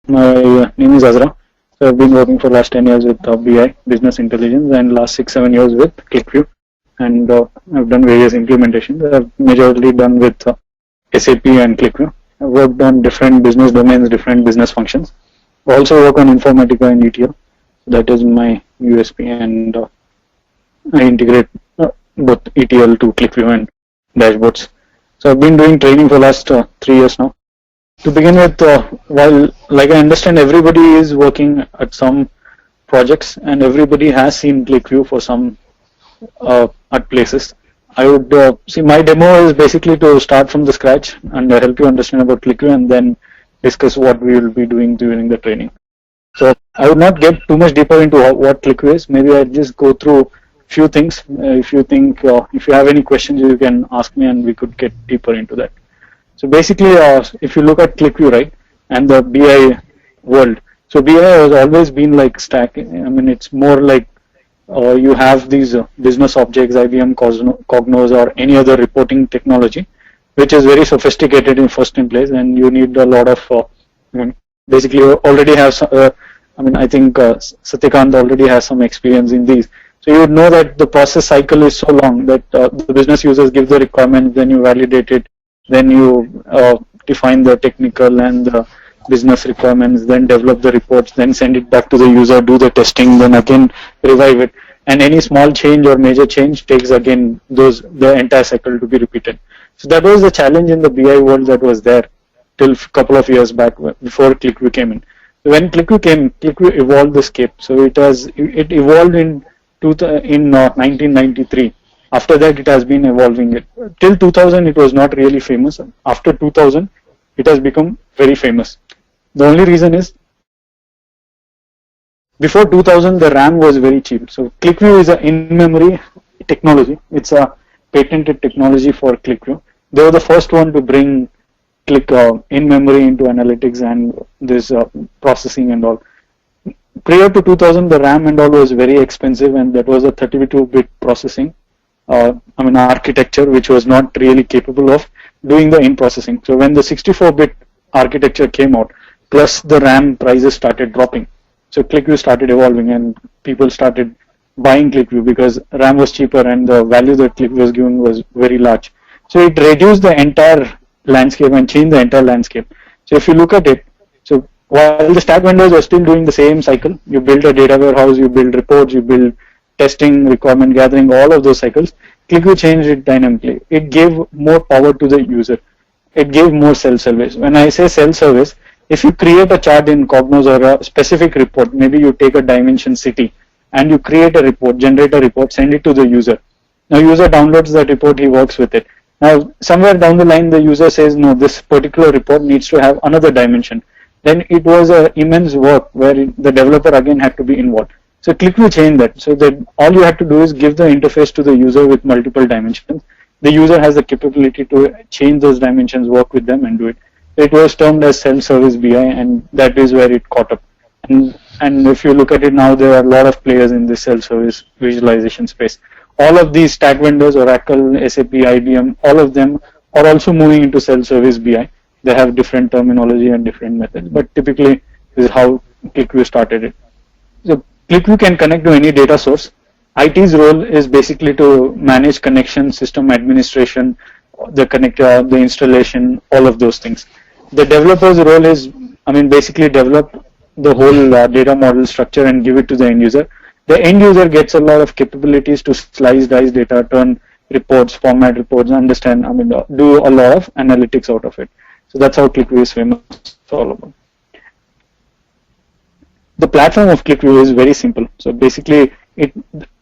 My name is Azra. So I've been working for last 10 years with BI, Business Intelligence, and last 6-7 years with Qlikview. And I've done various implementations. I've majorly done with SAP and Qlikview. I've worked on different business domains, different business functions. I also work on Informatica and ETL. That is my USP, and I integrate both ETL to Qlikview and dashboards. So I've been doing training for last 3 years now. To begin with, while like I understand everybody is working at some projects and everybody has seen Qlikview for some at places, I would see my demo is basically to start from the scratch and help you understand about Qlikview and then discuss what we will be doing during the training. So I would not get too much deeper into what Qlikview is. Maybe I'll just go through few things. If you think, if you have any questions, you can ask me and we could get deeper into that. So basically, if you look at Qlikview, right, and the BI world, so BI has always been like stack. I mean, it's more like you have these business objects, IBM, Cognos, or any other reporting technology, which is very sophisticated in first in place, and you need a lot of, basically you already have, I mean, I think Satyakant already has some experience in these. So you would know that the process cycle is so long that the business users give the requirements, then you validate it, then you define the technical and the business requirements, then develop the reports, then send it back to the user, do the testing, then again revive it. And any small change or major change takes again the entire cycle to be repeated. So that was the challenge in the BI world that was there till a couple of years back before Qlikview came in. So when Qlikview came, Qlikview evolved the scape. So it evolved in 1993. After that, it has been evolving. Till 2000, it was not really famous. After 2000, it has become very famous. The only reason is, before 2000, the RAM was very cheap. So Qlikview is an in-memory technology. It's a patented technology for Qlikview. They were the first one to bring in-memory into analytics and this processing and all. Prior to 2000, the RAM and all was very expensive, and that was a 32-bit processing. Architecture, which was not really capable of doing the in-processing. So when the 64-bit architecture came out, plus the RAM prices started dropping. So Qlikview started evolving and people started buying Qlikview because RAM was cheaper and the value that Qlikview was given was very large. So it reduced the entire landscape and changed the entire landscape. So if you look at it, so while the stack vendors were still doing the same cycle, you build a data warehouse, you build reports, you build testing, requirement gathering, all of those cycles, Qlikview changed it dynamically. It gave more power to the user. It gave more self-service. When I say self-service, if you create a chart in Cognos or a specific report, maybe you take a dimension city and you create a report, generate a report, send it to the user. Now user downloads that report, he works with it. Now somewhere down the line, the user says, no, this particular report needs to have another dimension. Then it was an immense work where the developer again had to be involved. So Qlikview changed that. So that all you have to do is give the interface to the user with multiple dimensions. The user has the capability to change those dimensions, work with them and do it. It was termed as self-service BI, and that is where it caught up. And if you look at it now, there are a lot of players in this self-service visualization space. All of these stack vendors, Oracle, SAP, IBM, all of them are also moving into self-service BI. They have different terminology and different methods, but typically this is how Qlikview started it. So Qlikview can connect to any data source. IT's role is basically to manage connection, system administration, the connector, the installation, all of those things. The developer's role is, basically develop the whole data model structure and give it to the end user. The end user gets a lot of capabilities to slice, dice data, turn reports, format reports, understand, do a lot of analytics out of it. So that's how Qlikview is famous all about. The platform of Qlikview is very simple. So basically,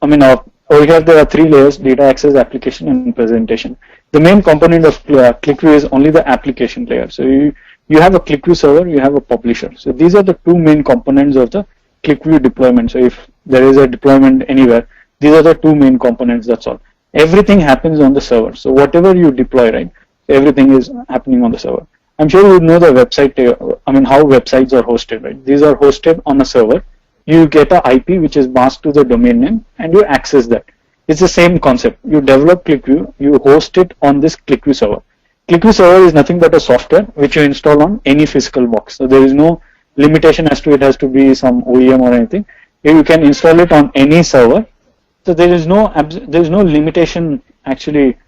over here there are 3 layers: data access, application, and presentation. The main component of Qlikview is only the application layer. So you have a Qlikview server, you have a publisher. So these are the 2 main components of the Qlikview deployment. So if there is a deployment anywhere, these are the 2 main components, that's all. Everything happens on the server. So whatever you deploy, right, everything is happening on the server. I'm sure you know the website, how websites are hosted, right? These are hosted on a server. You get an IP which is masked to the domain name and you access that. It's the same concept. You develop Qlikview, you host it on this Qlikview server. Qlikview server is nothing but a software which you install on any physical box. So there is no limitation as to it has to be some OEM or anything. You can install it on any server. So there is no limitation actually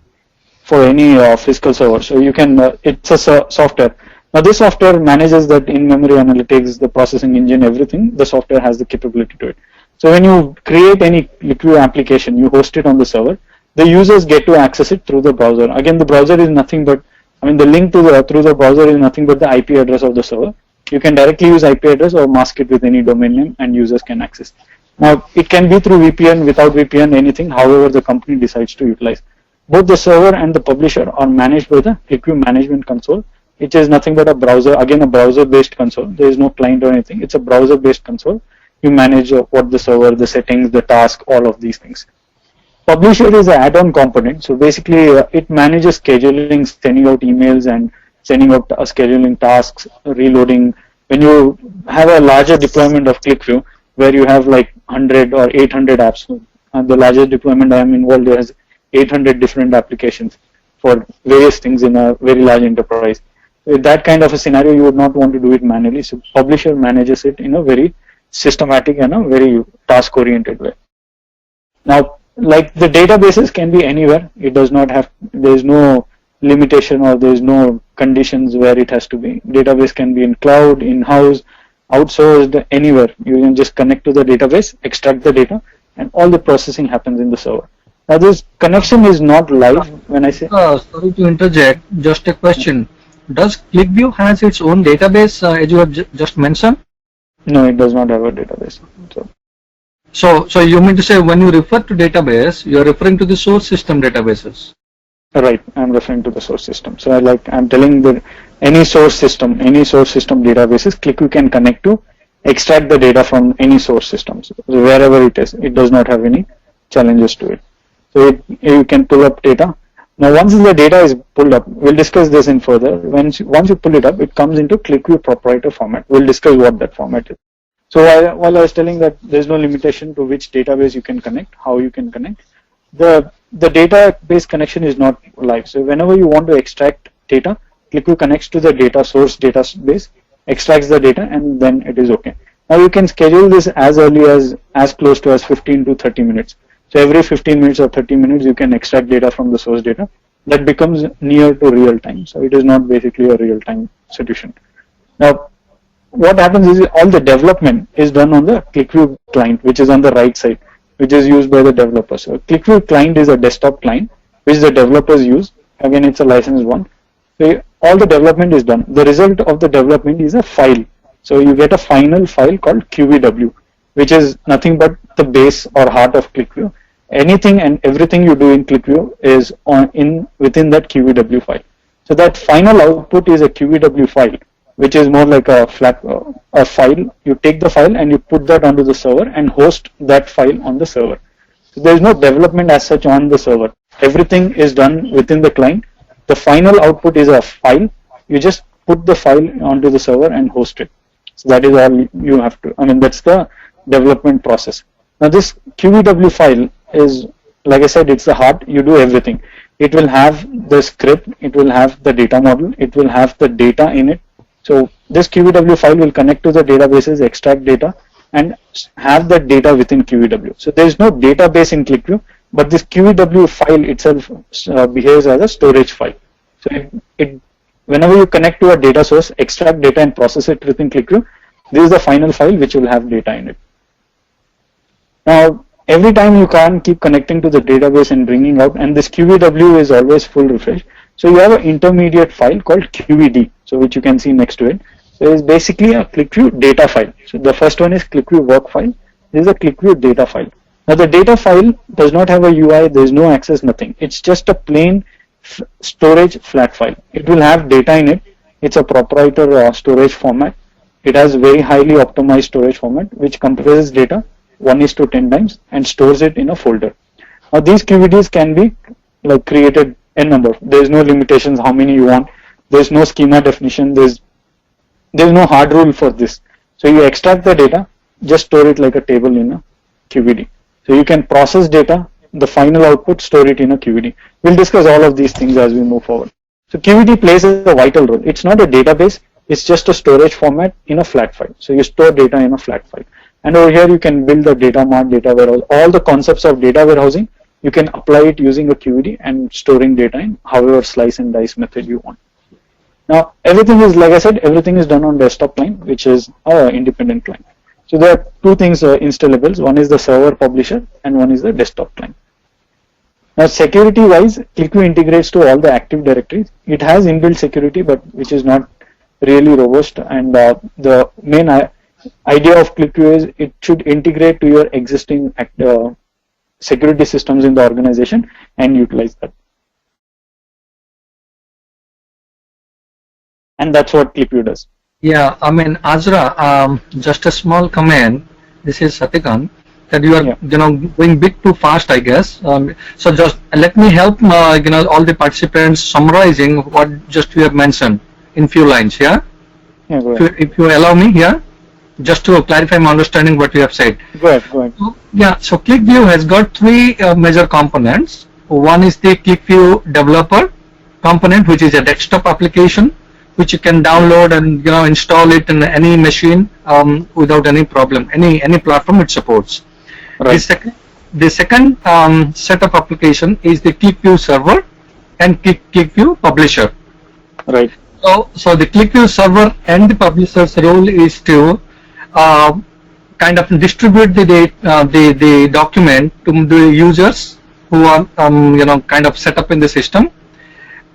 for any physical server. So you can it's a software. Now this software manages that in-memory analytics, the processing engine, everything. The software has the capability to it. So when you create any Qlikview application, you host it on the server. The users get to access it through the browser. Again, the browser is nothing but, the link to through the browser is nothing but the IP address of the server. You can directly use IP address or mask it with any domain name, and users can access. Now it can be through VPN, without VPN, anything. However, the company decides to utilize. Both the server and the publisher are managed by the Qlikview management console, which is nothing but a browser. Again, a browser-based console. There is no client or anything. It's a browser-based console. You manage what the server, the settings, the task, all of these things. Publisher is an add-on component. So basically, it manages scheduling, sending out emails, and sending out scheduling tasks, reloading. When you have a larger deployment of Qlikview, where you have like 100 or 800 apps, and the largest deployment I am involved in has 800 different applications for various things in a very large enterprise. With that kind of a scenario, you would not want to do it manually. So publisher manages it in a very systematic and a very task-oriented way. Now, like the databases can be anywhere. It does not have, there is no limitation or there is no conditions where it has to be. Database can be in cloud, in-house, outsourced, anywhere. You can just connect to the database, extract the data, and all the processing happens in the server. Now this connection is not live when I say... sorry to interject, just a question. Does Qlikview has its own database as you have just mentioned? No, it does not have a database. So you mean to say when you refer to database, you are referring to the source system databases? Right, I'm referring to the source system. So I'm telling that any source system databases, Qlikview can connect to, extract the data from any source systems. So wherever it is, it does not have any challenges to it. So you can pull up data. Now once the data is pulled up, we'll discuss this in further. Once you pull it up, it comes into Qlikview proprietary format. We'll discuss what that format is. So while I was telling that there's no limitation to which database you can connect, how you can connect, the database connection is not live. So whenever you want to extract data, Qlikview connects to the data source database, extracts the data, and then it is okay. Now you can schedule this as early as close to as 15 to 30 minutes. So every 15 minutes or 30 minutes you can extract data from the source data. That becomes near to real time. So it is not basically a real time solution. Now what happens is all the development is done on the Qlikview client, which is on the right side, which is used by the developers. So Qlikview client is a desktop client which the developers use. Again, it's a licensed one. So all the development is done. The result of the development is a file. So you get a final file called QVW, which is nothing but the base or heart of Qlikview. Anything and everything you do in Qlikview is within that QVW file. So that final output is a QVW file, which is more like a file. You take the file and you put that onto the server and host that file on the server. So there is no development as such on the server. Everything is done within the client. The final output is a file. You just put the file onto the server and host it. So that is all you have to. That's the development process. Now this QVW file is, like I said, it's the heart. You do everything. It will have the script. It will have the data model. It will have the data in it. So this QVW file will connect to the databases, extract data, and have that data within QVW. So there is no database in Qlikview, but this QVW file itself behaves as a storage file. So whenever you connect to a data source, extract data and process it within Qlikview, this is the final file which will have data in it. Now every time you can't keep connecting to the database and bringing out, and this QVW is always full refresh. So you have an intermediate file called QVD, so which you can see next to it. So it's basically a Qlikview data file. So the first one is Qlikview work file. This is a Qlikview data file. Now the data file does not have a UI, there is no access, nothing. It's just a plain storage flat file. It will have data in it. It's a proprietary storage format. It has very highly optimized storage format which compresses data 1:10 times and stores it in a folder. Now these QVDs can be created n number. There is no limitations how many you want. There is no schema definition. There is no hard rule for this. So you extract the data, just store it like a table in a QVD. So you can process data, the final output, store it in a QVD. We'll discuss all of these things as we move forward. So QVD plays a vital role. It's not a database. It's just a storage format in a flat file. So you store data in a flat file. And over here you can build the data mart, data warehouse, all the concepts of data warehousing. You can apply it using a QVD and storing data in however slice and dice method you want. Now everything is, like I said, everything is done on desktop client, which is an independent client. So there are two things installables. One is the server publisher and one is the desktop client. Now security wise, Qlikview integrates to all the Active Directories. It has inbuilt security, but which is not really robust. And the main idea of Qlikview is it should integrate to your existing security systems in the organization and utilize that. And that's what Qlikview does. Yeah, I mean, Azra, just a small comment. This is Satikant. That you are, going bit too fast, I guess. So just let me help, all the participants summarizing what just you have mentioned in few lines. Yeah. Yeah, go ahead. If you allow me here, just to clarify my understanding what you have said. Go ahead. Go ahead. Yeah. So Qlikview has got three major components. One is the Qlikview developer component, which is a desktop application, which you can download and install it in any machine without any problem, any platform it supports. Right. The second set of application is the Qlikview server and Qlikview publisher. Right. So the Qlikview server and the publisher's role is to kind of distribute the document to the users who are kind of set up in the system,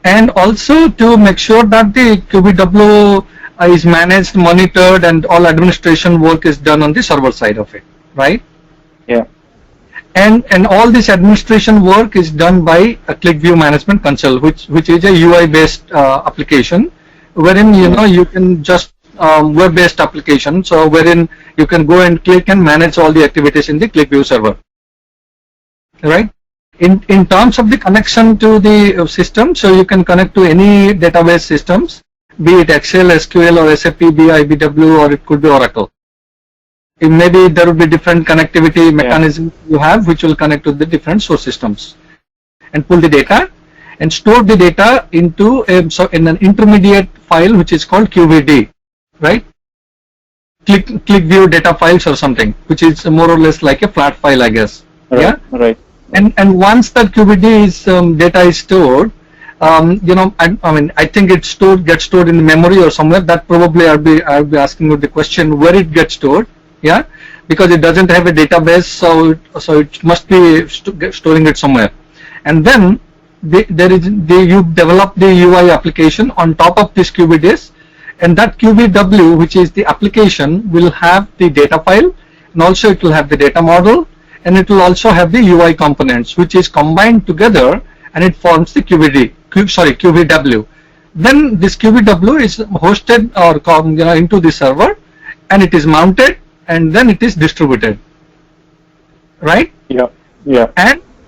and also to make sure that the QVW is managed, monitored, and all administration work is done on the server side of it, right? Yeah. And all this administration work is done by a Qlikview Management Console, which is a UI based application, wherein you can just web based application, so wherein you can go and click and manage all the activities in the Qlikview server, right? In terms of the connection to the system, so you can connect to any database systems, be it Excel, SQL, or SAP, BI, BW, or it could be Oracle. Maybe there will be different connectivity mechanisms you have, which will connect to the different source systems, and pull the data and store the data into in an intermediate file, which is called QVD, right? Qlikview data files or something, which is more or less like a flat file, I guess. Right. Yeah. Right. And once that QVD is data is stored, I mean, I think gets stored in the memory or somewhere. That probably I'll be asking you the question where it gets stored. Yeah, because it doesn't have a database, so it must be storing it somewhere. And then you develop the UI application on top of this QVDs, and that QVW, which is the application, will have the data file, and also it will have the data model, and it will also have the UI components, which is combined together, and it forms the QVW. Then this QVW is hosted or into the server, and it is mounted, and then it is distributed, right? Yeah. Yeah.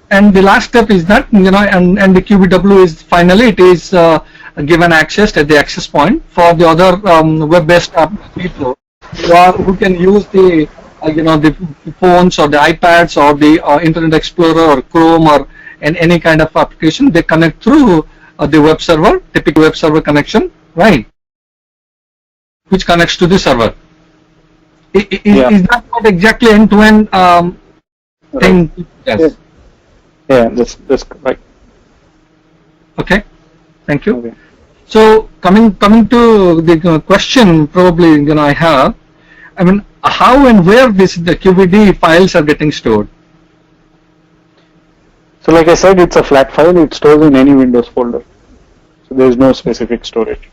And the last step is that and the QVW is finally it is given access at the access point for the other web-based people who can use the the phones or the iPads or the Internet Explorer or Chrome or any kind of application. They connect through the web server, typical web server connection, right? Which connects to the server. Is that not exactly end-to-end thing? Yes. Yeah, that's right. Okay, thank you. Okay. So coming to the question, probably I have. I mean, how and where the QVD files are getting stored? So like I said, it's a flat file. It stores in any Windows folder. So there is no specific storage.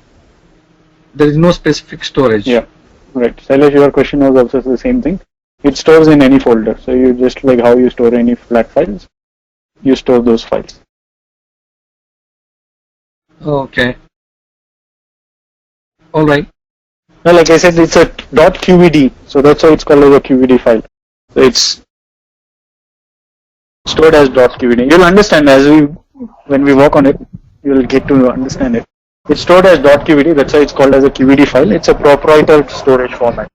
There is no specific storage. Yeah. Right. Shailesh, your question was also the same thing. It stores in any folder. So you just like how you store any flat files, you store those files. Okay. All right. Now, like I said, it's a .qvd. So that's why it's called as a QVD file. So it's stored as .qvd. You'll understand when we work on it, you'll get to understand it. It's stored as .qvd, that's why it's called as a QVD file. It's a proprietary storage format.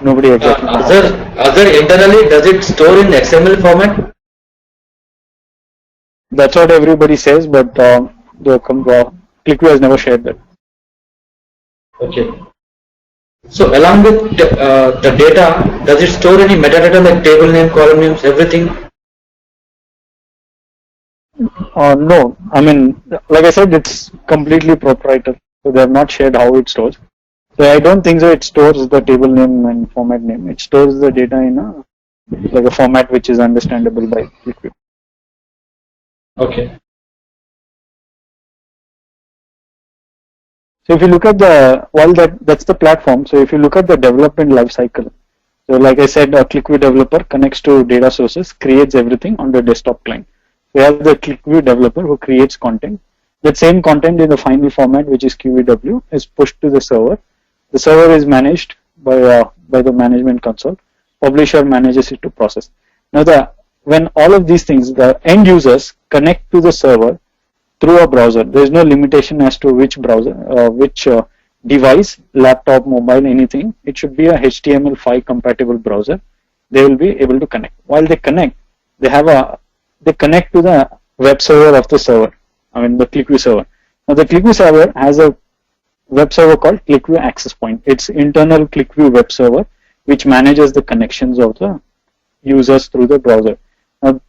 Nobody exactly. Other internally, does it store in XML format? That's what everybody says, but Qlikview has never shared that. Okay. So along with the data, does it store any metadata like table name, column names, everything? No, I mean, like I said, it's completely proprietary. So they have not shared how it stores. So I don't think so. It stores the table name and format name. It stores the data in a like a format which is understandable by Qlikview. Okay. So if you look at that's the platform. So if you look at the development life cycle, so like I said, a Qlikview developer connects to data sources, creates everything on the desktop client. We have the Qlikview developer who creates content. That same content in the final format, which is QVW, is pushed to the server. The server is managed by the management console. Publisher manages it to process. Now, when all of these things, the end users connect to the server through a browser. There is no limitation as to which browser, which device, laptop, mobile, anything. It should be a HTML5 compatible browser. They will be able to connect. While they connect, they connect to the web server of the server. I mean the Qlikview server. Now the Qlikview server has a web server called Qlikview Access Point. It's internal Qlikview web server which manages the connections of the users through the browser. Now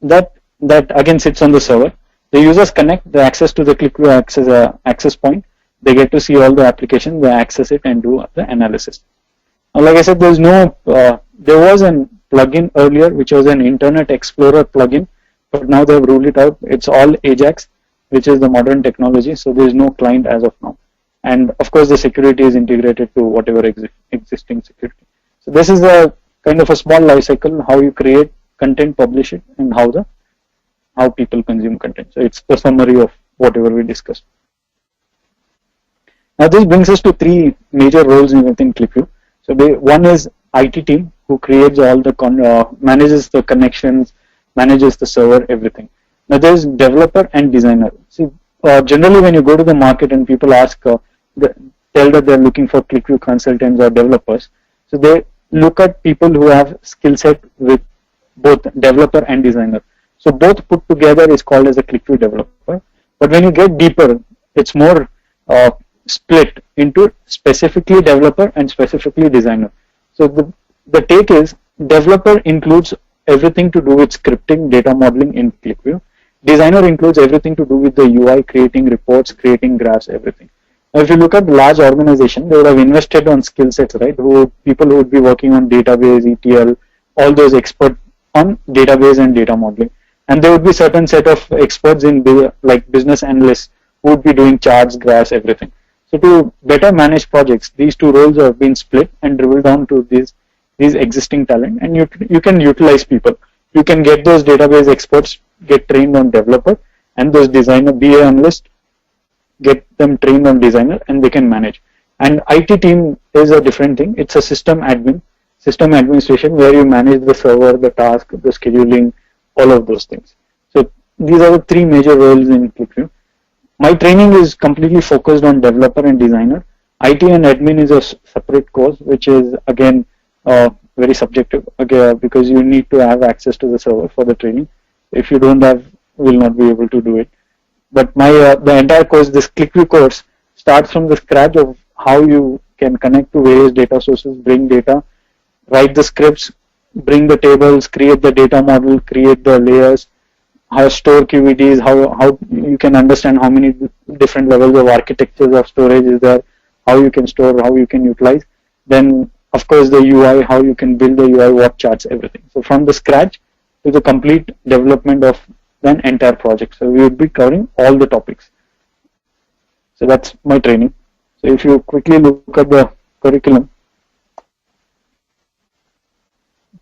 that again sits on the server. The users connect the access to the Qlikview access point. They get to see all the applications. They access it and do the analysis. Now, like I said, there was a plugin earlier which was an Internet Explorer plugin, but now they have ruled it out. It's all Ajax, which is the modern technology. So there is no client as of now, and of course the security is integrated to whatever existing security. So this is a kind of a small life cycle, how you create content, publish it, and how people consume content. So it's the summary of whatever we discussed. Now this brings us to three major roles within Qlikview. So one is IT team who creates all the manages the connections, manages the server, everything. Now there is developer and designer. See, generally when you go to the market and people ask, tell that they're looking for Qlikview consultants or developers. So they look at people who have skill set with both developer and designer. So both put together is called as a Qlikview developer. But when you get deeper, it's more split into specifically developer and specifically designer. So the take is developer includes everything to do with scripting, data modeling in Qlikview. Designer includes everything to do with the UI, creating reports, creating graphs, everything. Now, if you look at large organization, they would have invested on skill sets, right? People who would be working on database, ETL, all those experts on database and data modeling. And there would be certain set of experts in like business analysts who would be doing charts, graphs, everything. So to better manage projects, these two roles have been split and dribbled down to these existing talent, and you can utilize people. You can get those database experts get trained on developer, and those designer BA analysts get them trained on designer, and they can manage. And IT team is a different thing. It's a system administration where you manage the server, the task, the scheduling, all of those things. So these are the three major roles in Qlikview. My training is completely focused on developer and designer. IT and admin is a separate course, which is again very subjective, because you need to have access to the server for the training. If you don't have, will not be able to do it. But my the entire course, this Qlikview course, starts from the scratch of how you can connect to various data sources, bring data, write the scripts, bring the tables, create the data model, create the layers, how store QVDs, how you can understand how many different levels of architectures of storage is there, how you can store, how you can utilize. Then of course the UI, how you can build the UI, what charts, everything. So from the scratch to the complete development of an entire project. So we would be covering all the topics. So that's my training. So if you quickly look at the curriculum,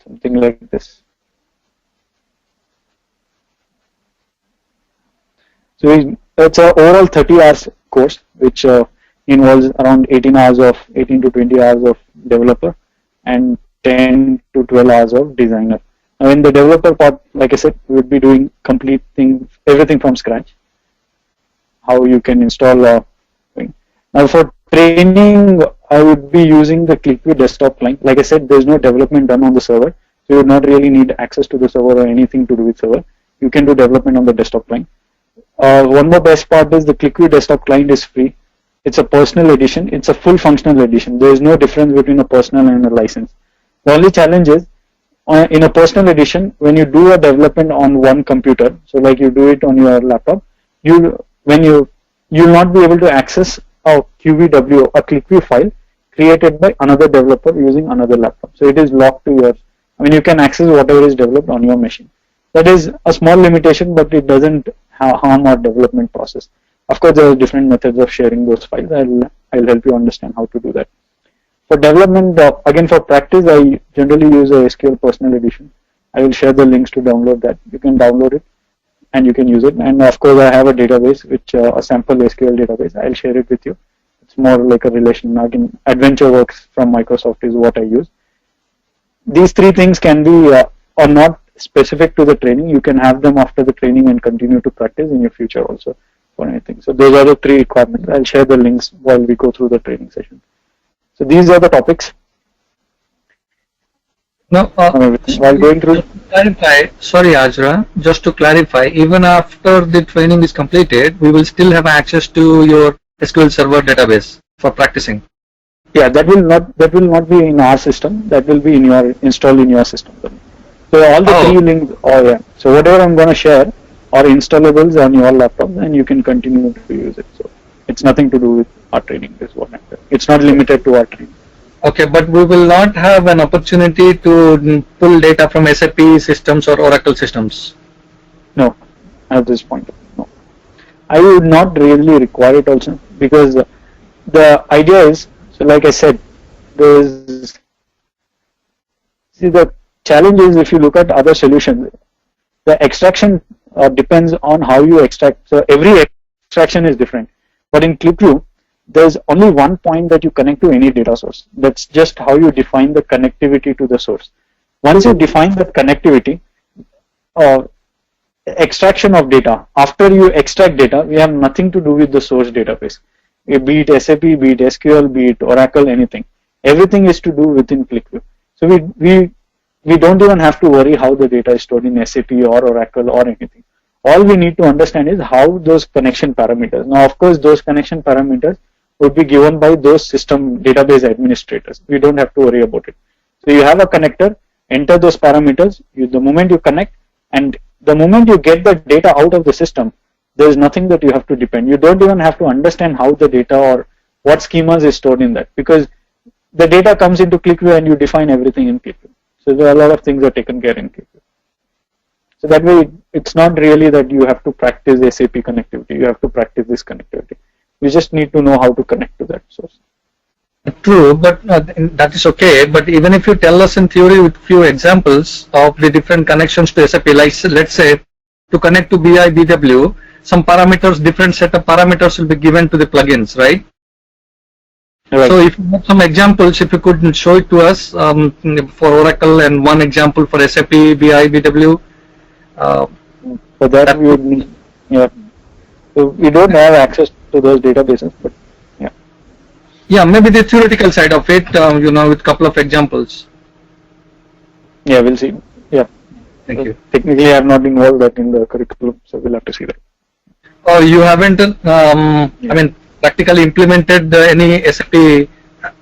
something like this. So it's an overall 30 hours course, which involves around 18 to 20 hours of developer and 10 to 12 hours of designer. Now in the developer part, like I said, we would be doing everything from scratch. How you can install thing. Now for training, I would be using the Qlikview desktop client. Like I said, there's no development done on the server, so you would not really need access to the server or anything to do with server. You can do development on the desktop client. One more best part is the Qlikview desktop client is free. It's a personal edition. It's a full functional edition. There is no difference between a personal and a license. The only challenge is in a personal edition, when you do a development on one computer, so like you do it on your laptop, you'll not be able to access a QVW, a Qlikview file created by another developer using another laptop. So it is locked to your, I mean, you can access whatever is developed on your machine. That is a small limitation, but it doesn't harm our development process. Of course, there are different methods of sharing those files. I'll help you understand how to do that. For development, again for practice, I generally use a SQL Personal Edition. I will share the links to download that. You can download it and you can use it. And of course, I have a database, which a sample SQL database. I'll share it with you. It's more like a relation. Again, AdventureWorks from Microsoft is what I use. These three things can be or not specific to the training. You can have them after the training and continue to practice in your future also for anything. So those are the three requirements. I'll share the links while we go through the training session. So these are the topics. Now, while going through, clarify, sorry Ajra, just to clarify, even after the training is completed, we will still have access to your SQL Server database for practicing. Yeah, that will not be in our system. That will be in your installed in your system. So all the three links. Oh yeah. So whatever I'm going to share are installables on your laptop, and you can continue to use it. So it's nothing to do with our training. Is what I'm saying. It's not limited to our training. Okay, but we will not have an opportunity to pull data from SAP systems or Oracle systems. No, at this point, no. I would not really require it also, because the idea is, so like I said, the challenge is, if you look at other solutions, the extraction depends on how you extract. So every extraction is different. But in Qlikview, there's only one point that you connect to any data source. That's just how you define the connectivity to the source. Once you define that connectivity, extraction of data, after you extract data, we have nothing to do with the source database. Be it SAP, be it SQL, be it Oracle, anything. Everything is to do within Qlikview. So we don't even have to worry how the data is stored in SAP or Oracle or anything. All we need to understand is how those connection parameters. Now, of course, those connection parameters would be given by those system database administrators. We don't have to worry about it. So you have a connector, enter those parameters. The moment you connect, and the moment you get the data out of the system, there is nothing that you have to depend. You don't even have to understand how the data or what schemas is stored in that, because the data comes into Qlikview and you define everything in Qlikview. So there are a lot of things that are taken care in Qlikview. So that way, it's not really that you have to practice SAP connectivity. You have to practice this connectivity. You just need to know how to connect to that source. True, but that is okay. But even if you tell us in theory with few examples of the different connections to SAP, like let's say to connect to BI, BW, some parameters, different set of parameters will be given to the plugins, right? Right. So if you have some examples, if you could show it to us for Oracle and one example for SAP, BI, BW. For that we would need, yeah. So we don't have access to those databases, but yeah. Yeah, maybe the theoretical side of it, with a couple of examples. Yeah, we'll see. Yeah. Thank you. Technically, I have not involved that in the curriculum, so we'll have to see that. Oh, you haven't, I mean, practically implemented any SAP?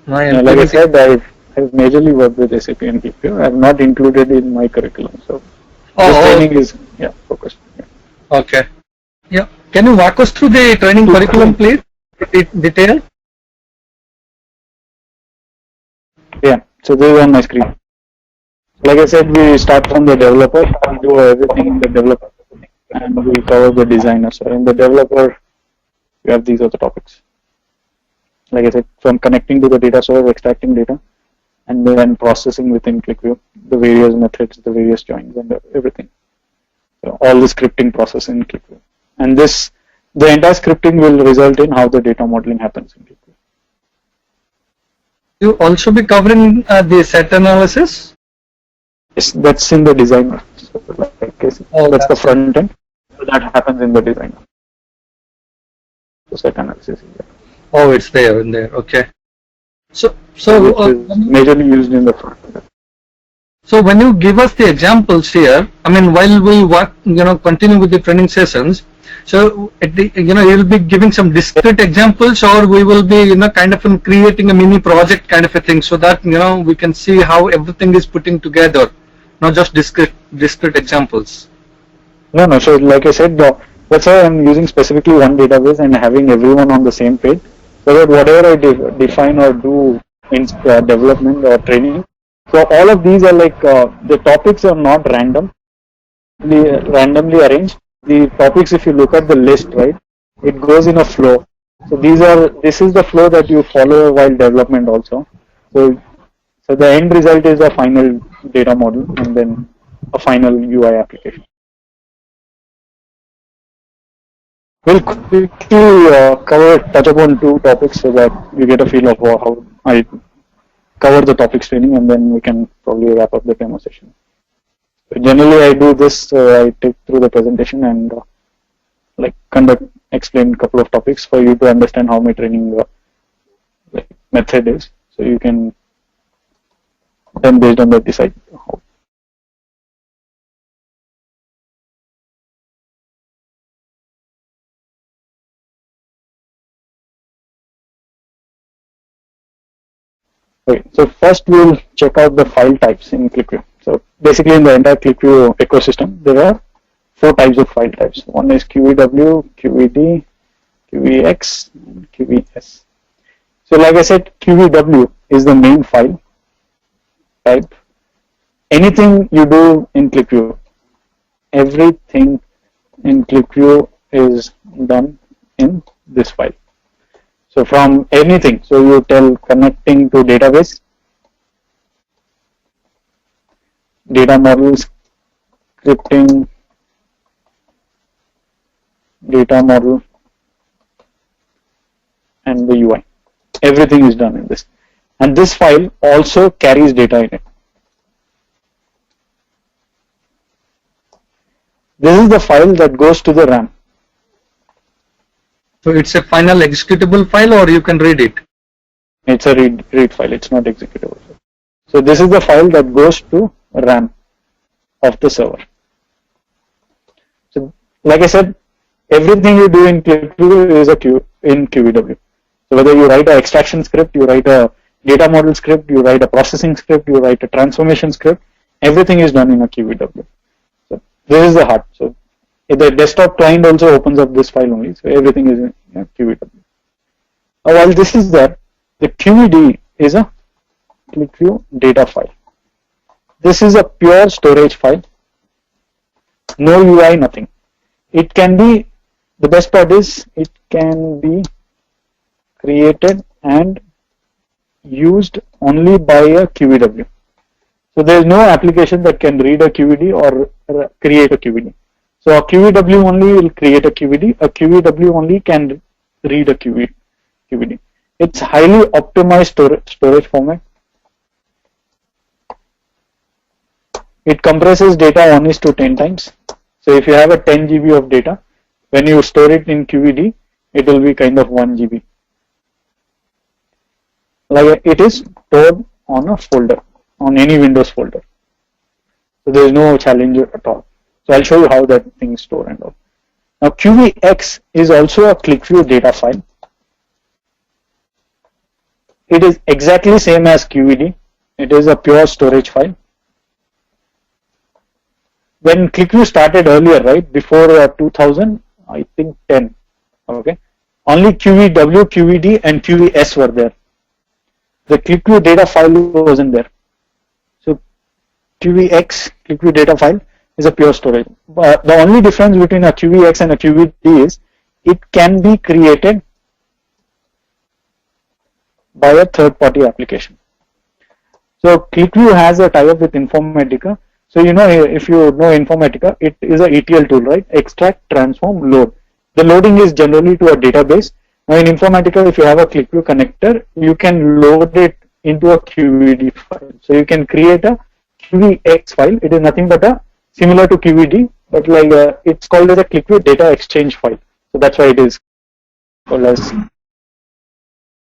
Like I said, I've majorly worked with SAP and Qlikview. I have not included in my curriculum, so this training is focused. Yeah. Okay. Yeah. Can you walk us through the training curriculum, please? Detail. Yeah. So this is on my screen. Like I said, we start from the developer. We do everything in the developer, and we cover the designer. So in the developer, we have these other topics. Like I said, from connecting to the data source, extracting data, and then processing within Qlikview, the various methods, the various joins, and everything. So all the scripting process in Qlikview. And the entire scripting will result in how the data modeling happens in Qlikview. You also be covering the set analysis? Yes, that's in the designer. So like I said, that's the front end. So that happens in the designer. So set analysis is there. Oh, it's there in there. Okay. So which is majorly used in the front end. So when you give us the examples here, I mean, while we work, continue with the training sessions, so you'll be giving some discrete examples, or we will be, kind of creating a mini project kind of a thing, so that, we can see how everything is putting together, not just discrete examples. No. So like I said, that's why I'm using specifically one database and having everyone on the same page, so that whatever I define or do in development or training, so all of these are like the topics are not randomly arranged. The topics, if you look at the list, right, it goes in a flow. So this is the flow that you follow while development also. So the end result is a final data model and then a final UI application. We'll quickly touch upon two topics so that you get a feel of how I cover the topics training, and then we can probably wrap up the demo session. So generally, I do this. I take through the presentation and explain a couple of topics for you to understand how my training method is. So you can then based on that decide how. Okay, so first we'll check out the file types in Qlikview. So basically in the entire Qlikview ecosystem, there are 4 types of file types. One is QVW, QVD, QVX, and QVS. So like I said, QVW is the main file type. Anything you do in Qlikview, everything in Qlikview is done in this file. So from anything, so you tell connecting to database, data models, scripting, data model, and the UI. Everything is done in this. And this file also carries data in it. This is the file that goes to the RAM. So it's a final executable file, or you can read it? It's a read file, it's not executable. So this is the file that goes to RAM of the server. So like I said, everything you do in Qlikview is in QVW. So whether you write an extraction script, you write a data model script, you write a processing script, you write a transformation script, everything is done in a QVW. So this is the heart. So the desktop client also opens up this file only, so everything is in QVW. While this is there, the QVD is a Qlikview data file. This is a pure storage file, no UI, nothing. It can be, the best part is, it can be created and used only by a QVW. So there is no application that can read a QVD or create a QVD. So a QVW only will create a QVD. A QVW only can read a QVD. It's highly optimized storage format. It compresses data 1:10 times. So if you have a 10 GB of data, when you store it in QVD, it will be kind of 1 GB. Like it is stored on a folder, on any Windows folder. So there is no challenge at all. So I'll show you how that thing is stored and all. Now QVX is also a Qlikview data file. It is exactly same as QVD. It is a pure storage file. When Qlikview started earlier, right, before 2000, I think 10, okay, only QVW, QVD and QVS were there. The Qlikview data file wasn't there. So QVX, Qlikview data file, is a pure storage. But the only difference between a QVX and a QVD is it can be created by a third-party application. So Qlikview has a tie-up with Informatica. So if you know Informatica, it is a ETL tool, right? Extract, transform, load. The loading is generally to a database. Now in Informatica, if you have a Qlikview connector, you can load it into a QVD file. So you can create a QVX file. It is nothing but a similar to QVD, but it's called as a Qlikview data exchange file. So that's why it is called as.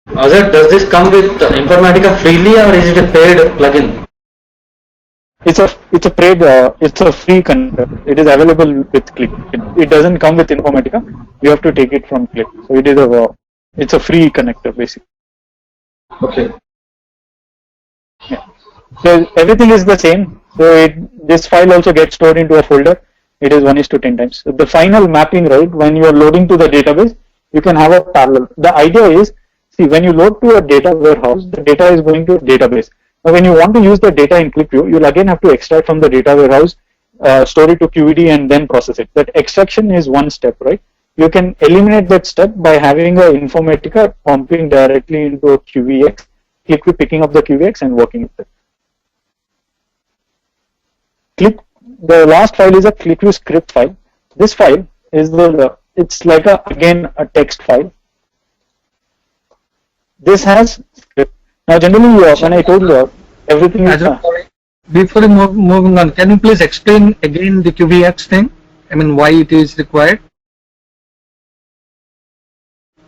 Azad, does this come with Informatica freely or is it a paid plugin? it's a paid it's a free connector. It is available with Qlik. It doesn't come with Informatica. You have to take it from Qlik. So it's a free connector basically. Okay. Yeah. So everything is the same. So this file also gets stored into a folder. It is 1:10 times. So the final mapping, right? When you are loading to the database, you can have a parallel. The idea is, see, when you load to a data warehouse, the data is going to a database. Now, when you want to use the data in Qlikview, you'll again have to extract from the data warehouse, store it to QVD, and then process it. That extraction is one step, right? You can eliminate that step by having a Informatica pumping directly into a QVX, Qlikview picking up the QVX and working with it. The last file is a Qlikview script file. This file is it's like again a text file. This has script. Now generally when I told you everything is before moving on, can you please explain again the QVX thing? I mean, why it is required?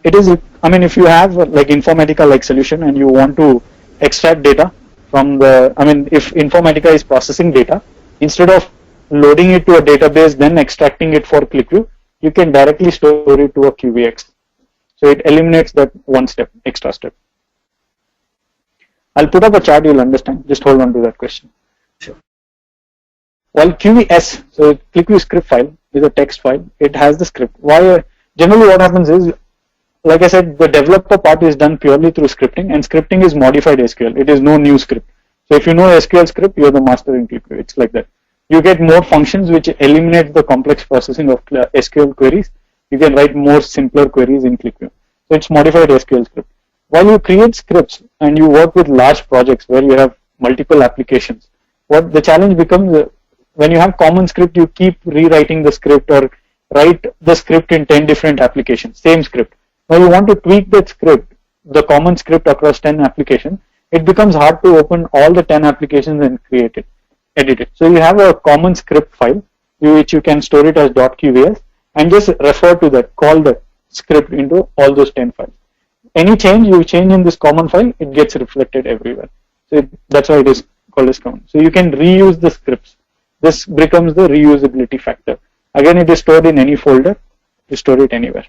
It is, I mean, if you have like Informatica like solution and you want to extract data from the, I mean, if Informatica is processing data, instead of loading it to a database, then extracting it for Qlikview, you can directly store it to a QVX. So it eliminates that one step, extra step. I'll put up a chart, you'll understand. Just hold on to that question. Sure. While QVS, so Qlikview script file is a text file, it has the script. Why? Generally what happens is, like I said, the developer part is done purely through scripting, and scripting is modified SQL. It is no new script. So if you know SQL script, you're the master in Qlikview. It's like that. You get more functions which eliminate the complex processing of SQL queries. You can write more simpler queries in Qlikview. So it's modified SQL script. While you create scripts and you work with large projects where you have multiple applications, what the challenge becomes, when you have common script, you keep rewriting the script or write the script in 10 different applications, same script. Now you want to tweak that script, the common script across 10 applications, it becomes hard to open all the 10 applications and create it, edit it. So you have a common script file, which you can store it as .qvs and just refer to that, call the script into all those 10 files. Any change you change in this common file, it gets reflected everywhere. So that's why it is called as common. So you can reuse the scripts. This becomes the reusability factor. Again, it is stored in any folder, you store it anywhere.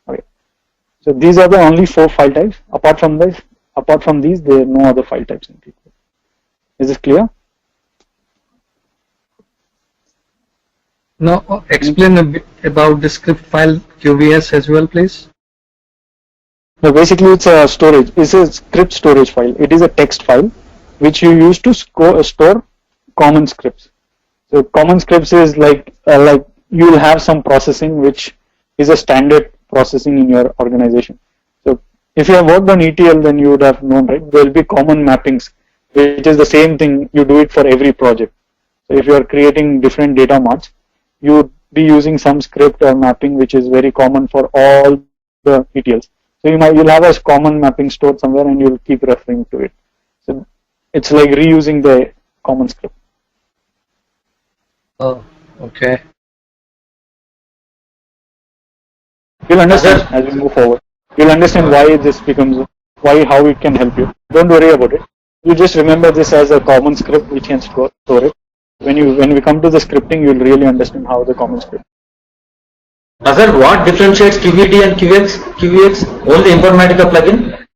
Okay. So these are the only 4 file types. Apart from these, there are no other file types in Qlikview. Is this clear? Now, explain a bit about the script file QVS as well, please. No, basically it's a storage. It's a script storage file. It is a text file which you use to store common scripts. So common scripts is like you will have some processing which is a standard processing in your organization. So if you have worked on ETL, then you would have known, right? There will be common mappings, which is the same thing. You do it for every project. So if you are creating different data marts, you would be using some script or mapping which is very common for all the ETLs. So you'll have a common mapping stored somewhere and you'll keep referring to it. So it's like reusing the common script. Oh, okay. You'll understand as we move forward. You'll understand why this becomes, how it can help you. Don't worry about it. You just remember this as a common script which can store it. When we come to the scripting, you'll really understand how the common script. Azhar, what differentiates QVD and QVX? Only Informatica plugin?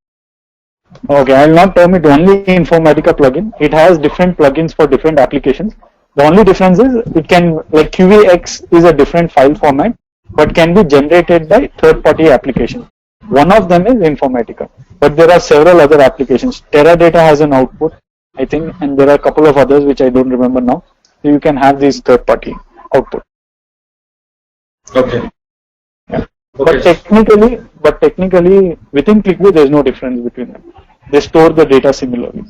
Okay, I will not term it only Informatica plugin. It has different plugins for different applications. The only difference is it can, like QVX is a different file format, but can be generated by third-party applications. One of them is Informatica, but there are several other applications. Teradata has an output, I think, and there are a couple of others which I don't remember now. So you can have these third-party output. Okay. Yeah. But technically, within Qlikview, there is no difference between them. They store the data similarly.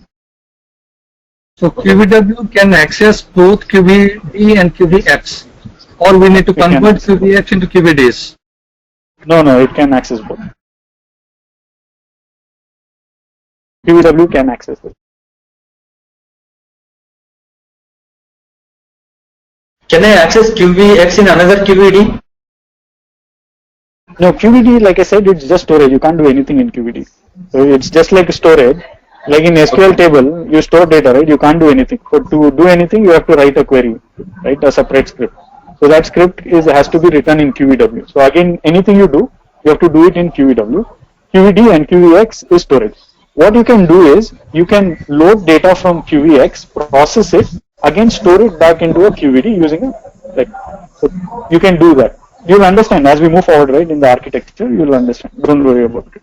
So QVW can access both QVD and QVX, or we need to convert QVX into QVDs. No, it can access both. QVW can access it. Can I access QVX in another QVD? No, QVD, like I said, it's just storage. You can't do anything in QVD. So it's just like storage. Like in SQL table, you store data, right? You can't do anything. But to do anything, you have to write a query, right? A separate script. So that script has to be written in QVW. So again, anything you do, you have to do it in QVW. QVD and QVX is storage. What you can do is you can load data from QVX, process it, again store it back into a QVD using a like. So you can do that. You'll understand as we move forward, right? In the architecture, you'll understand. Don't worry about it.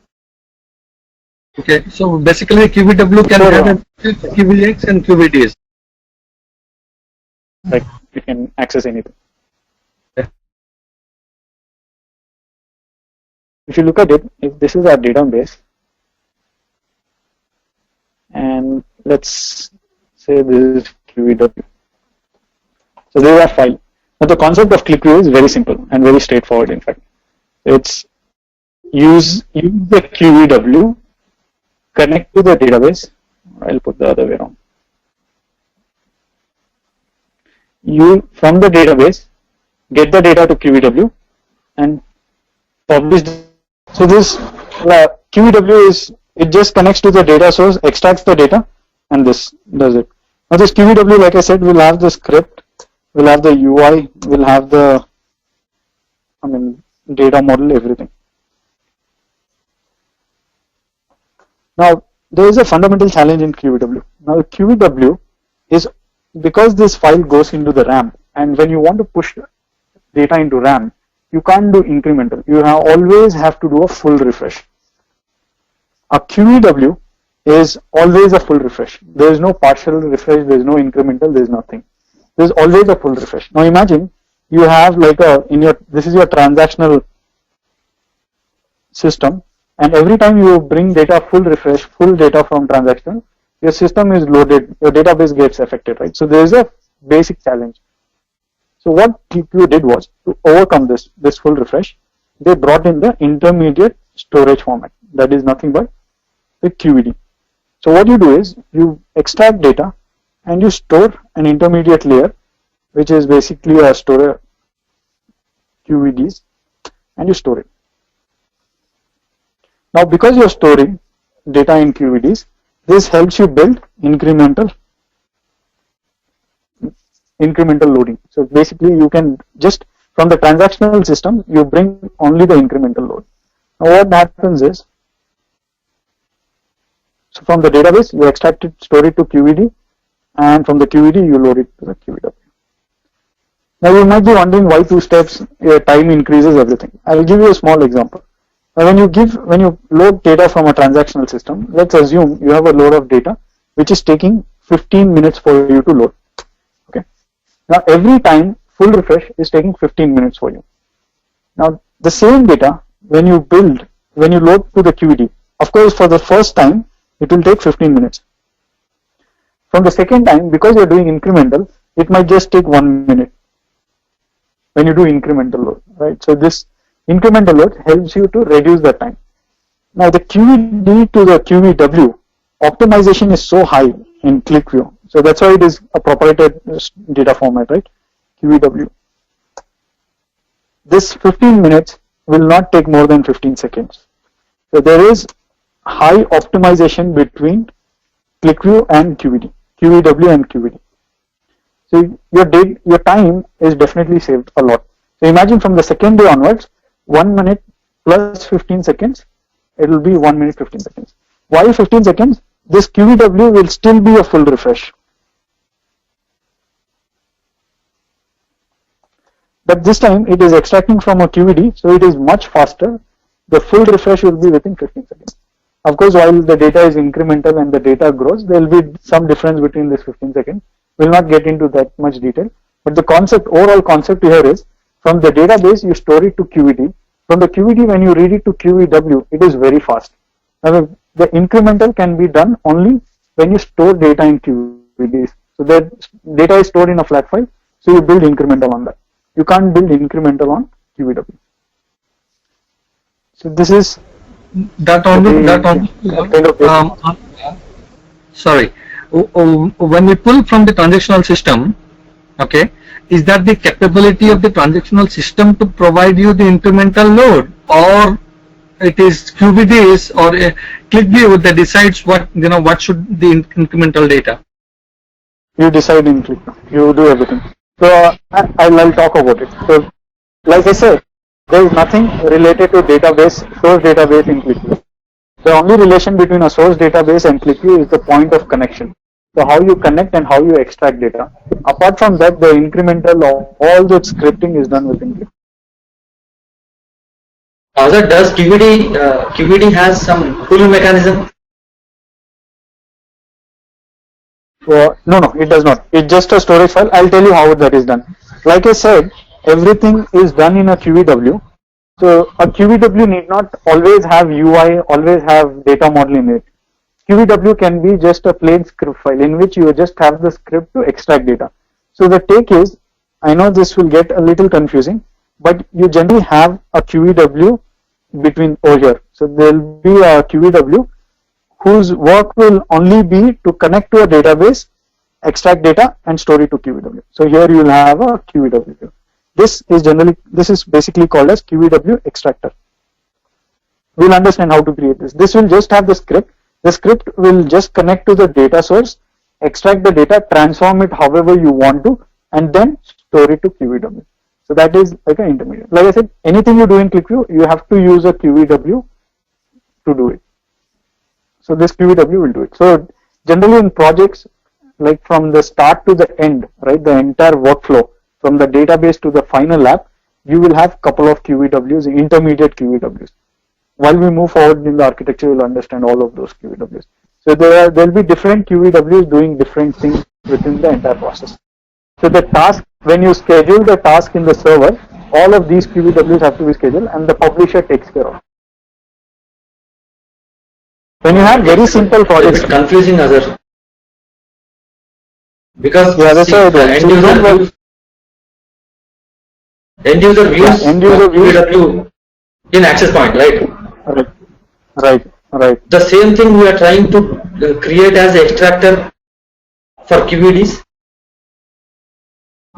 Okay, so basically QVW can have QVX and QVDs. Like you can access anything. If you look at it, if this is our database, and let's say this is QVW. So this is our file. Now the concept of Qlikview is very simple and very straightforward. In fact, it's use the QVW, connect to the database. I'll put the other way around. You from the database get the data to QVW and publish. So this QVW is, it just connects to the data source, extracts the data, and this does it. Now this QVW, like I said, will have the script, will have the UI, will have the data model, everything. Now there is a fundamental challenge in QVW. Now QVW is, because this file goes into the RAM, and when you want to push data into RAM, you can't do incremental. You always have to do a full refresh. A QVW is always a full refresh. There is no partial refresh, there is no incremental, there is nothing. There is always a full refresh. Now imagine you have like this is your transactional system, and every time you bring data full refresh, full data from transactional, your system is loaded, your database gets affected, right? So there is a basic challenge. So what Qlikview did was, to overcome this full refresh, they brought in the intermediate storage format. That is nothing but the QVD. So what you do is, you extract data and you store an intermediate layer, which is basically a storage QVDs, and you store it. Now because you are storing data in QVDs, this helps you build incremental loading. So basically you can just, from the transactional system, you bring only the incremental load. Now what happens is, so from the database you extract it, store it to QVD, and from the QVD you load it to the QVW. Now you might be wondering why 2 steps, time increases everything. I will give you a small example. Now when you load data from a transactional system, let's assume you have a load of data which is taking 15 minutes for you to load. Okay. Now every time full refresh is taking 15 minutes for you. Now the same data, when you load to the QVD, of course for the first time it will take 15 minutes. From the second time, because you are doing incremental, it might just take 1 minute when you do incremental load, right? So this incremental load helps you to reduce the time. Now the QVD to the QVW optimization is so high in Qlikview, so that's why it is a proprietary data format, right? QVW. This 15 minutes will not take more than 15 seconds. So there is high optimization between Qlikview and QVD, QVW and QVD. So your time is definitely saved a lot. So imagine from the second day onwards, 1 minute plus 15 seconds, it will be 1 minute 15 seconds. Why 15 seconds? This QVW will still be a full refresh. But this time it is extracting from a QVD, so it is much faster. The full refresh will be within 15 seconds. Of course, while the data is incremental and the data grows, there will be some difference between this 15 seconds. We will not get into that much detail. But the overall concept here is, from the database you store it to QVD. From the QVD, when you read it to QVW, it is very fast. Now, the incremental can be done only when you store data in QVDs. So the data is stored in a flat file, so you build incremental on that. You can't build incremental on QVW. So this is sorry. When we pull from the transactional system, okay, is that the capability of the transactional system to provide you the incremental load, or it is QVDs or a Qlikview that decides what what should the incremental data? You decide in Qlikview. You do everything. So I'll talk about it. So like I said, there is nothing related to database, source database in Qlikview. The only relation between a source database and Qlikview is the point of connection. So how you connect and how you extract data. Apart from that, the incremental, all the scripting is done within Qlikview. Other does QVD has some pull mechanism? No, it does not. It's just a storage file. I'll tell you how that is done. Like I said, everything is done in a QVW. So a QVW need not always have UI, always have data model in it. QVW can be just a plain script file in which you just have the script to extract data. So the take is, I know this will get a little confusing, but you generally have a QVW between over here. So there will be a QVW whose work will only be to connect to a database, extract data, and store it to QVW. So here you will have a QVW. This is basically called as QVW extractor. We'll understand how to create this. This will just have the script. The script will just connect to the data source, extract the data, transform it however you want to, and then store it to QVW. So that is like an intermediate. Like I said, anything you do in Qlikview, you have to use a QVW to do it. So this QVW will do it. So generally in projects, like from the start to the end, right, the entire workflow from the database to the final app, you will have couple of QVWs, intermediate QVWs. While we move forward in the architecture, you'll understand all of those QVWs. So there will be different QVWs doing different things within the entire process. So the task, when you schedule the task in the server, all of these QVWs have to be scheduled and the publisher takes care of it. When you have very simple projects, It's confusing other, because that's how it works. End user views QVW in access point, right? Right. The same thing we are trying to create as an extractor for QVDs.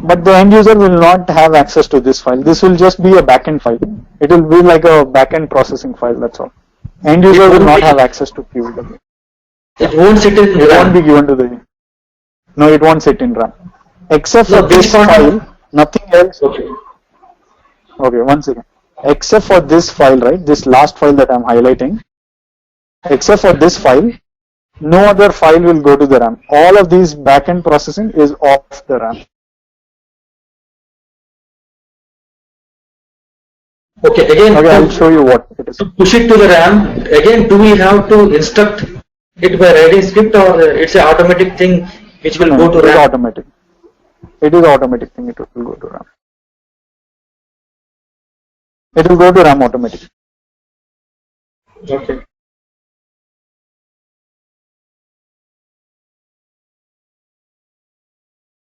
But the end user will not have access to this file. This will just be a backend file. It will be like a backend processing file, that's all. End user will not have access to QVW. It won't sit in RAM. It won't be given to the... No, it won't sit in RAM. Except for this file, nothing else. Okay, one second. Except for this file, right, this last file that I'm highlighting, except for this file, no other file will go to the RAM. All of these backend processing is off the RAM. Okay, again, I'll show you what it is. To push it to the RAM, again, do we have to instruct it by writing script, or it's an automatic thing which will go to RAM? It is automatic. It is automatic thing, it will go to RAM. It will go to RAM automatically. Okay.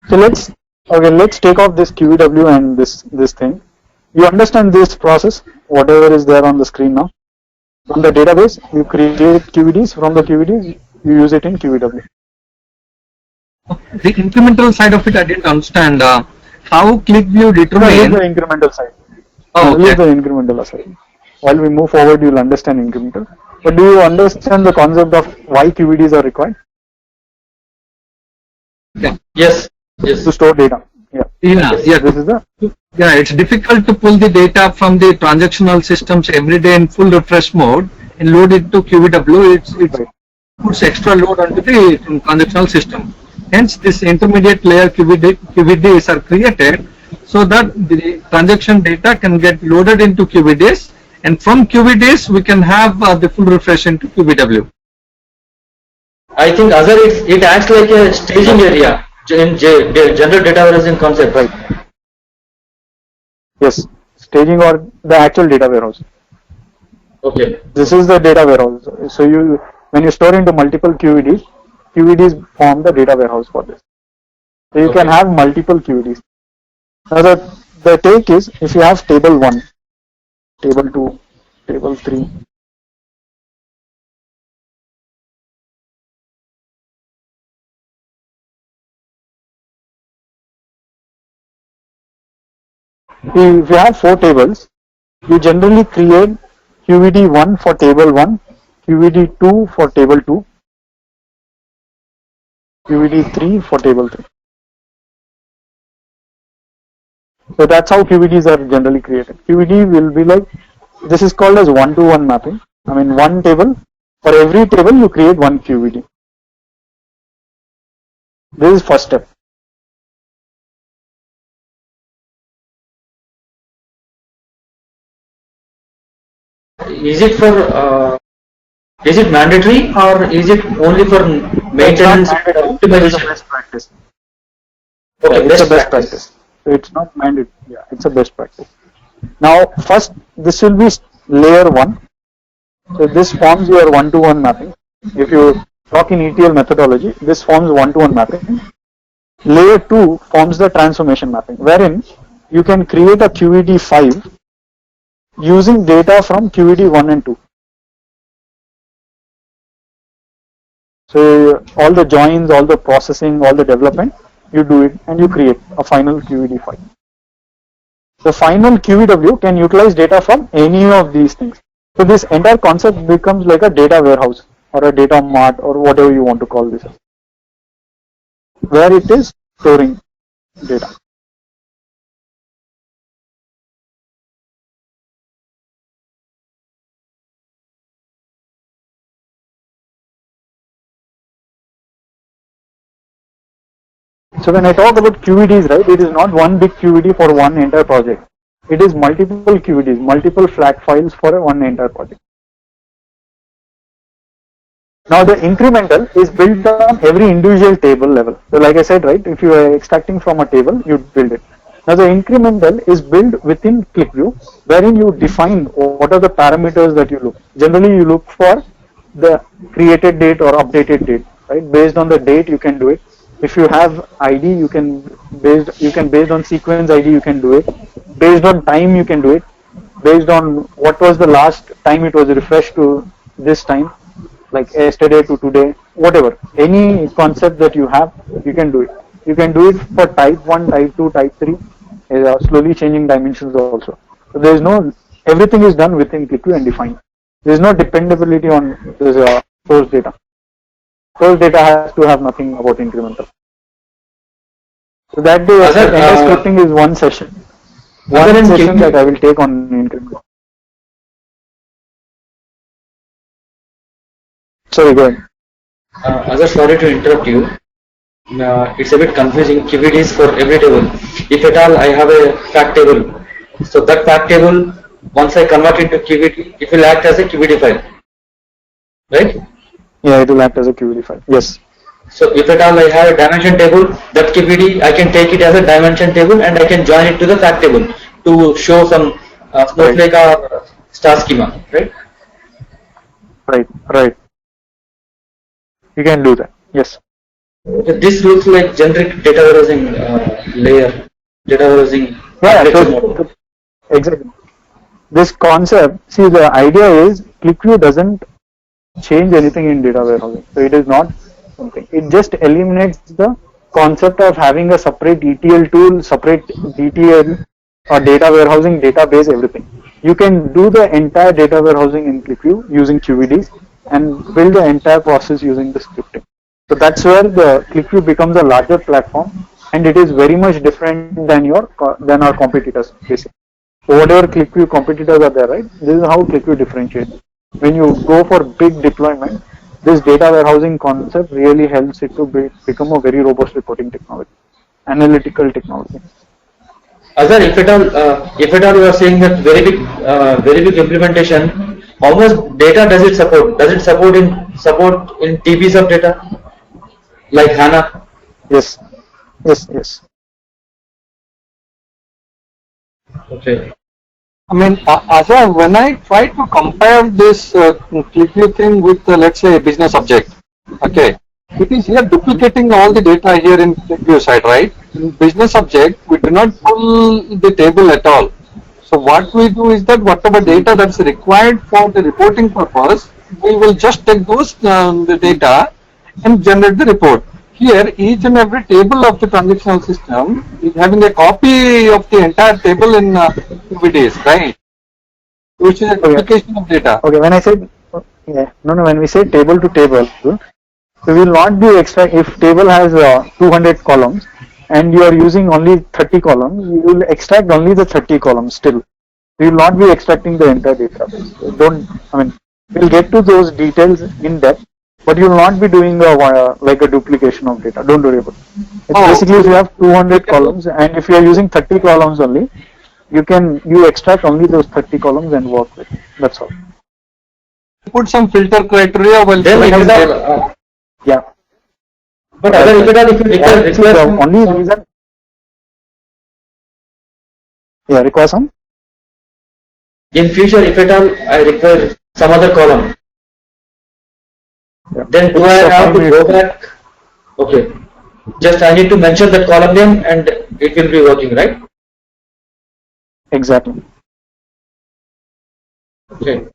So let's take off this QEW and this thing. You understand this process, whatever is there on the screen now. From the database, you create QVDs. From the QVDs, you use it in QEW. The incremental side of it, I didn't understand. How Qlikview determine? Leave the incremental side. Leave the incremental aside. While we move forward, you'll understand incremental. But do you understand the concept of why QVDs are required? Yeah. Yes. To store data. This is the. Yeah, it's difficult to pull the data from the transactional systems every day in full refresh mode and load it to QVW. It puts extra load onto the transactional system. Hence, this intermediate layer QVDs are created so that the transaction data can get loaded into QVDs, and from QVDs we can have the full refresh into QVW. I think it acts like a staging area in general data warehousing concept. Right. Yes, staging or the actual data warehouse. Okay. This is the data warehouse. So when you store into multiple QVDs form the data warehouse for this. So you can have multiple QVDs. Now the take is, if you have table 1, table 2, table 3, If you have 4 tables, you generally create QVD1 for table 1, QVD2 for table 2, QVD3 for table 3. So that's how QVDs are generally created. QVD will be like, this is called as one-to-one mapping. I mean, one table, for every table you create one QVD. This is first step. Is it for is it mandatory or is it only for maintenance optimization? Best practice. Okay, It's a best practice. So it's not mandatory. Yeah, it's a best practice. Now, first, this will be layer 1. So this forms your one-to-one mapping. If you talk in ETL methodology, this forms one-to-one mapping. Layer 2 forms the transformation mapping, wherein you can create a QVD5 using data from QVD1 and 2. So all the joins, all the processing, all the development, you do it and you create a final QVD5. The final QVW can utilize data from any of these things. So this entire concept becomes like a data warehouse or a data mart or whatever you want to call this, where it is storing data. So when I talk about QVDs, right, it is not one big QVD for one entire project. It is multiple QVDs, multiple flat files for one entire project. Now the incremental is built on every individual table level. So like I said, right, if you are extracting from a table, you build it. Now the incremental is built within Qlikview, wherein you define what are the parameters that you look. Generally you look for the created date or updated date, right? Based on the date you can do it. If you have ID, you can based on sequence ID you can do it. Based on time you can do it. Based on what was the last time it was refreshed to this time, like yesterday to today, whatever. Any concept that you have, you can do it. You can do it for type 1, type 2, type 3, slowly changing dimensions also. So there is no, everything is done within Qlikview and defined. There is no dependability on this source data. Source data has to have nothing about incremental. So that day, entire scripting is one session. One session that I will take on incremental. Sorry, go ahead. Other, sorry to interrupt you. It's a bit confusing. QVDs for every table. If at all I have a fact table, so that fact table, once I convert it to QVD, it will act as a QVD file, right? Yeah, it will act as a QVD file. Yes. So if at all I have a dimension table, that QVD I can take it as a dimension table and I can join it to the fact table to show some snowflake or star schema, right? Right. You can do that. Yes. This looks like generic data warehousing layer, data warehousing architecture model. Exactly. This concept, see, the idea is Qlikview doesn't change anything in data warehousing. So it is not something. It just eliminates the concept of having a separate ETL tool, separate DTL or data warehousing, database, everything. You can do the entire data warehousing in Qlikview using QVDs and build the entire process using the scripting. So that's where the Qlikview becomes a larger platform, and it is very much different than our competitors, basically. So whatever Qlikview competitors are there, right? This is how Qlikview differentiates. When you go for big deployment, this data warehousing concept really helps it to become a very robust reporting technology, analytical technology. Other, if at all you are saying that very big implementation, how much data does it support? Does it support in TBs of data, like HANA? Yes. Okay. I mean, Azar, when I try to compare this Qlikview thing with, let's say, a business object, okay, it is here duplicating all the data here in Qlikview side, right? In business object, we do not pull the table at all. So what we do is that whatever data that's required for the reporting purpose, we will just take those the data and generate the report. here each and every table of the transactional system is having a copy of the entire table in QVDs, right? Which is a duplication of data. Okay, when I said, yeah, no, when we say table to table, we will not be extract if table has 200 columns and you are using only 30 columns, you will extract only the 30 columns still. We will not be extracting the entire database. So don't, we'll get to those details in depth, but you will not be doing like a duplication of data. Don't worry about it. It's basically if you have 200 columns and if you are using 30 columns only, you extract only those 30 columns and work with it. That's all. Put some filter criteria while yeah. But if the only reason. Yeah, require some. In future, if at all I require some other column, then do I have to go back? Okay, just I need to mention that column name and it will be working, right? Exactly. Okay.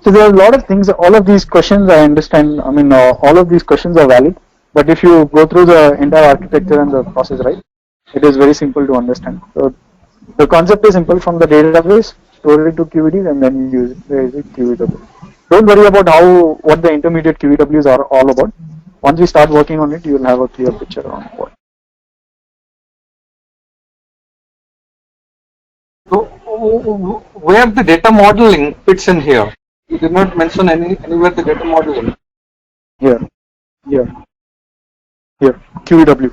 So there are a lot of things. All of these questions I understand. All of these questions are valid. But if you go through the entire architecture and the process, right, it is very simple to understand. So the concept is simple: from the database, store it to QVDs, and then use it QVW. Don't worry about what the intermediate QVWs are all about. Once we start working on it, you will have a clear picture on what. So, where the data modeling fits in here? You did not mention anywhere the data modeling. Here, QVW.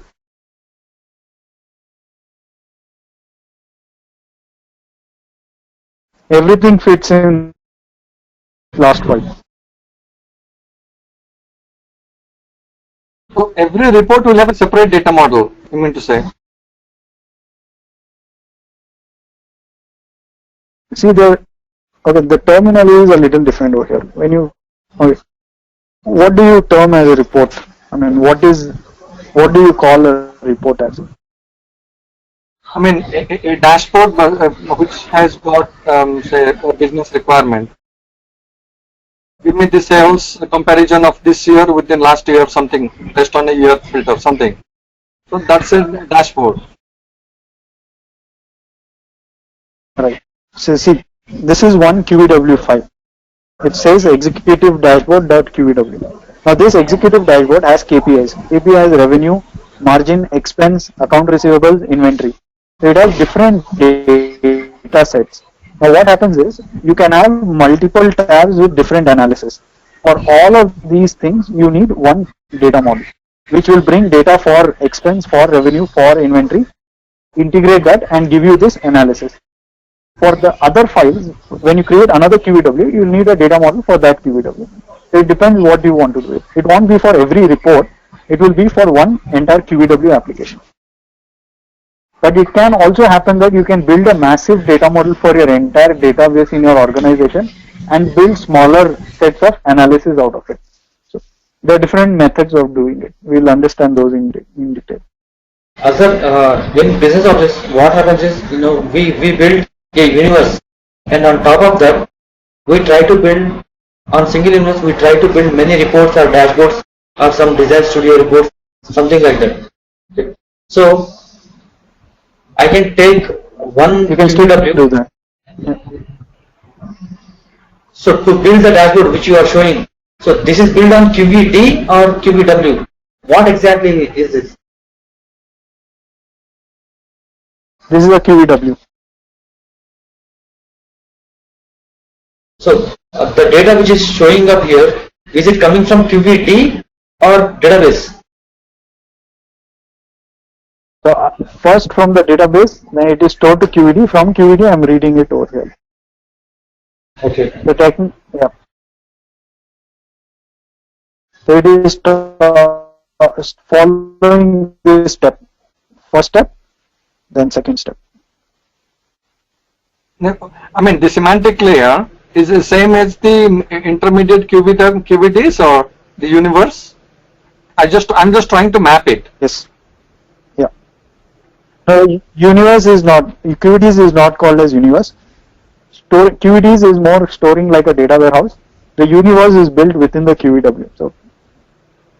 Everything fits in last file. So every report will have a separate data model, you mean to say? See the terminology is a little different over here. When you what do you term as a report? What do you call a report as? A dashboard which has got say a business requirement. Give me the sales comparison of this year with the last year, something based on a year filter, something. So that's a dashboard. Right. So see, this is one QVW file. It says executive dashboard.qvw. Now this executive dashboard has KPIs. KPIs revenue, margin, expense, account receivables, inventory. So it has different data sets. Now what happens is you can have multiple tabs with different analysis. For all of these things, you need one data model, which will bring data for expense, for revenue, for inventory, integrate that and give you this analysis. For the other files, when you create another QVW, you will need a data model for that QVW. So it depends what you want to do. It won't be for every report. It will be for one entire QVW application. But it can also happen that you can build a massive data model for your entire database in your organization and build smaller sets of analysis out of it. So there are different methods of doing it. We'll understand those in detail. In business objects, what happens is, we build a universe, and on top of that, we try to build on single universe. We try to build many reports or dashboards or some design studio reports, something like that. Okay. So I can take one. You can still do that. Yeah. So to build the dashboard which you are showing, so this is built on QVD or QVW. What exactly is this? This is a QVW. So the data which is showing up here, is it coming from QVD or database? So first from the database, then it is stored to QVD. From QVD, I am reading it over here. Okay. So So it is following this step. First step, then second step. The semantic layer is the same as the intermediate QVDs or the universe. I'm just trying to map it. Yes. Yeah. No, universe is not. QVDs is not called as universe. QVDs is more storing like a data warehouse. The universe is built within the QVW. So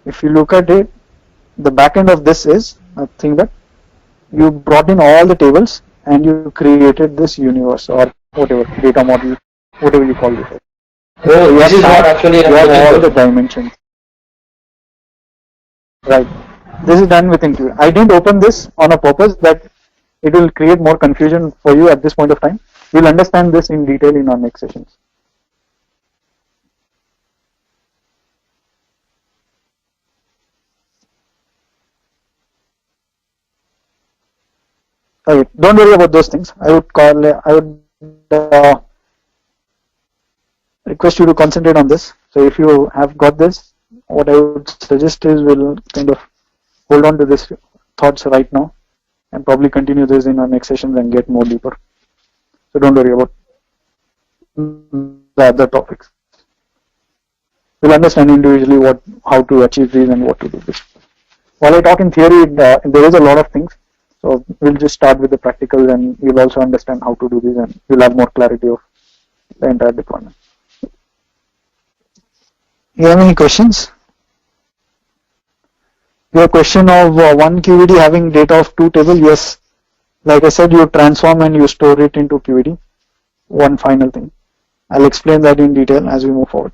if you look at it, the back end of this is nothing but you brought in all the tables and you created this universe or whatever data model, whatever you call it. Oh, this is what actually you have all the I'm dimensions. Right. This is done within Qlikview. I didn't open this on a purpose that it will create more confusion for you at this point of time. We'll understand this in detail in our next sessions. Okay, don't worry about those things. I would request you to concentrate on this. So if you have got this, what I would suggest is we'll kind of hold on to this thoughts right now and probably continue this in our next sessions and get more deeper. So don't worry about the other topics. We'll understand individually how to achieve these and what to do this. While I talk in theory, there is a lot of things. So we'll just start with the practicals and you'll also understand how to do this and you'll have more clarity of the entire deployment. You have any questions? Your question of one QVD having data of two tables, yes. Like I said, you transform and you store it into QVD. One final thing. I'll explain that in detail as we move forward.